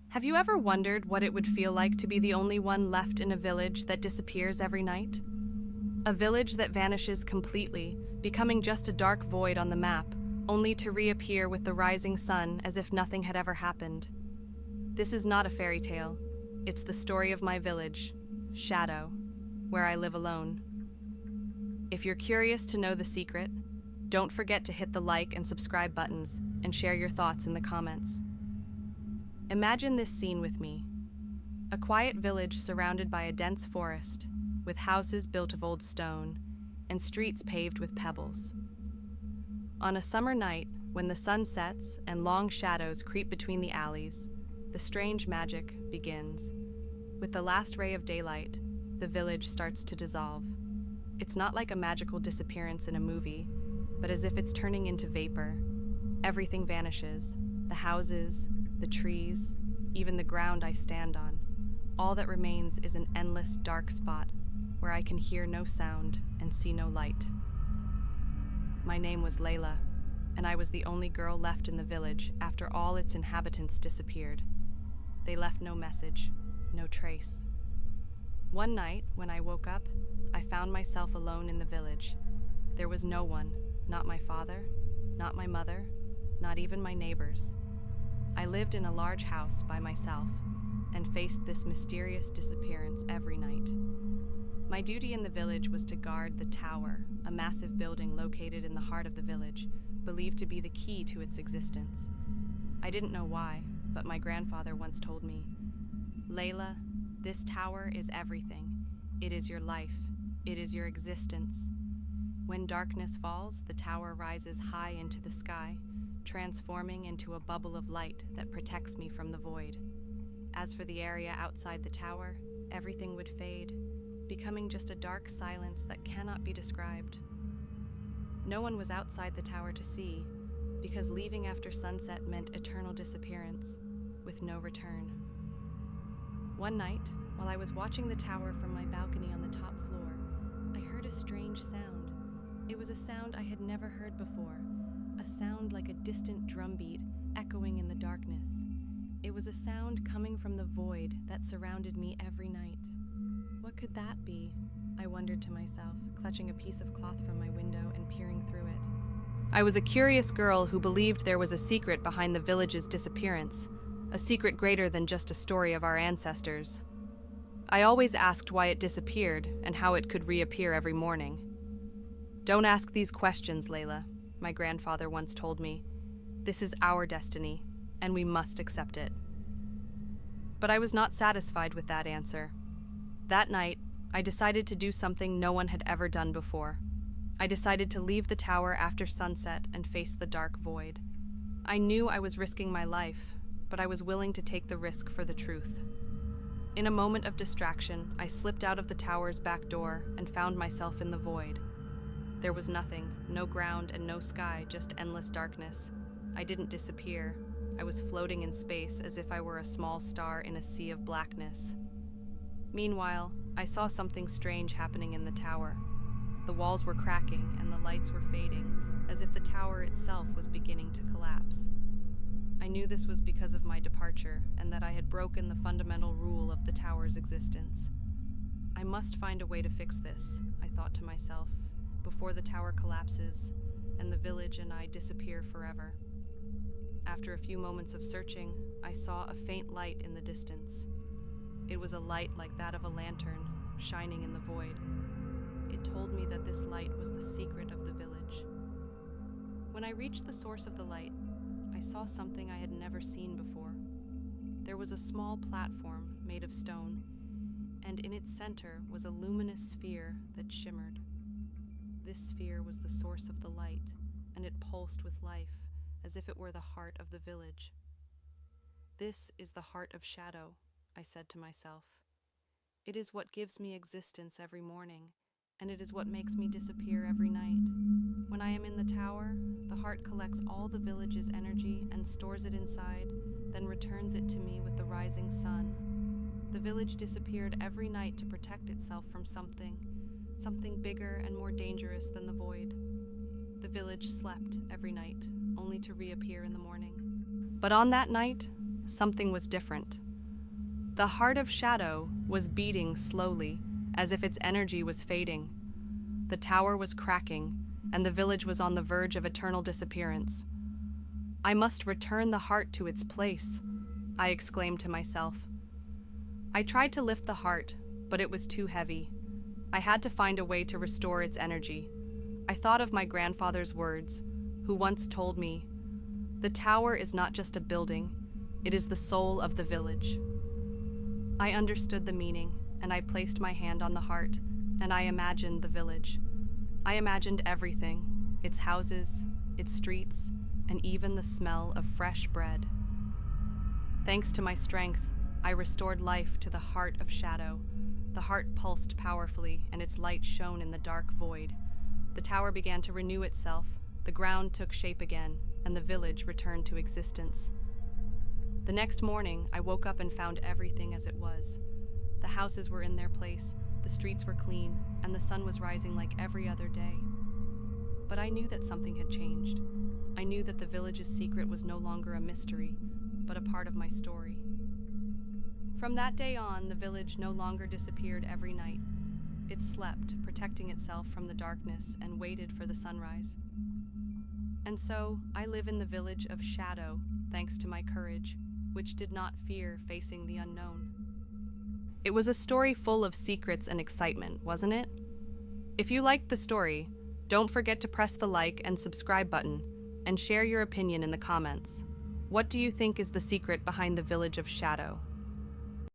Have you ever wondered what it would feel like to be the only one left in a village that disappears every night? A village that vanishes completely, becoming just a dark void on the map, only to reappear with the rising sun as if nothing had ever happened. This is not a fairy tale. It's the story of my village, Shadow, where I live alone. If you're curious to know the secret, don't forget to hit the like and subscribe buttons and share your thoughts in the comments. Imagine this scene with me. A quiet village surrounded by a dense forest, with houses built of old stone and streets paved with pebbles. On a summer night, when the sun sets and long shadows creep between the alleys, the strange magic begins. With the last ray of daylight, the village starts to dissolve. It's not like a magical disappearance in a movie, but as if it's turning into vapor. Everything vanishes, the houses, the trees, even the ground I stand on. All that remains is an endless dark spot where I can hear no sound and see no light. My name was Layla, and I was the only girl left in the village after all its inhabitants disappeared. They left no message, no trace. One night, when I woke up, I found myself alone in the village. There was no one, not my father, not my mother, not even my neighbors. I lived in a large house by myself and faced this mysterious disappearance every night. My duty in the village was to guard the tower, a massive building located in the heart of the village, believed to be the key to its existence. I didn't know why, but my grandfather once told me, "Layla, this tower is everything. It is your life. It is your existence. When darkness falls, the tower rises high into the sky, transforming into a bubble of light that protects me from the void. As for the area outside the tower, everything would fade, becoming just a dark silence that cannot be described. No one was outside the tower to see, because leaving after sunset meant eternal disappearance, with no return. One night, while I was watching the tower from my balcony on the top floor, I heard a strange sound. It was a sound I had never heard before, a sound like a distant drumbeat echoing in the darkness. It was a sound coming from the void that surrounded me every night. What could that be? I wondered to myself, clutching a piece of cloth from my window and peering through it. I was a curious girl who believed there was a secret behind the village's disappearance, a secret greater than just a story of our ancestors. I always asked why it disappeared and how it could reappear every morning. "Don't ask these questions, Layla," my grandfather once told me. "This is our destiny, and we must accept it." But I was not satisfied with that answer. That night, I decided to do something no one had ever done before. I decided to leave the tower after sunset and face the dark void. I knew I was risking my life, but I was willing to take the risk for the truth. In a moment of distraction, I slipped out of the tower's back door and found myself in the void. There was nothing, no ground and no sky, just endless darkness. I didn't disappear. I was floating in space as if I were a small star in a sea of blackness. Meanwhile, I saw something strange happening in the tower. The walls were cracking and the lights were fading, as if the tower itself was beginning to collapse. I knew this was because of my departure and that I had broken the fundamental rule of the tower's existence. I must find a way to fix this, I thought to myself, before the tower collapses and the village and I disappear forever. After a few moments of searching, I saw a faint light in the distance. It was a light like that of a lantern, shining in the void. It told me that this light was the secret of the village. When I reached the source of the light, I saw something I had never seen before. There was a small platform made of stone, and in its center was a luminous sphere that shimmered. This sphere was the source of the light, and it pulsed with life, as if it were the heart of the village. "This is the heart of Shadow," I said to myself. "It is what gives me existence every morning, and it is what makes me disappear every night. When I am in the tower, the heart collects all the village's energy and stores it inside, then returns it to me with the rising sun. The village disappeared every night to protect itself from something bigger and more dangerous than the void. The village slept every night, only to reappear in the morning. But on that night, something was different. The heart of Shadow was beating slowly, as if its energy was fading. The tower was cracking, and the village was on the verge of eternal disappearance. I must return the heart to its place, I exclaimed to myself. I tried to lift the heart, but it was too heavy. I had to find a way to restore its energy. I thought of my grandfather's words, who once told me, "The tower is not just a building, it is the soul of the village." I understood the meaning, and I placed my hand on the heart, and I imagined the village. I imagined everything, its houses, its streets, and even the smell of fresh bread. Thanks to my strength, I restored life to the heart of Shadow. The heart pulsed powerfully, and its light shone in the dark void. The tower began to renew itself, the ground took shape again, and the village returned to existence. The next morning, I woke up and found everything as it was. The houses were in their place, the streets were clean, and the sun was rising like every other day. But I knew that something had changed. I knew that the village's secret was no longer a mystery, but a part of my story. From that day on, the village no longer disappeared every night. It slept, protecting itself from the darkness, and waited for the sunrise. And so, I live in the village of Shadow, thanks to my courage, which did not fear facing the unknown. It was a story full of secrets and excitement, wasn't it? If you liked the story, don't forget to press the like and subscribe button, and share your opinion in the comments. What do you think is the secret behind the village of Shadow?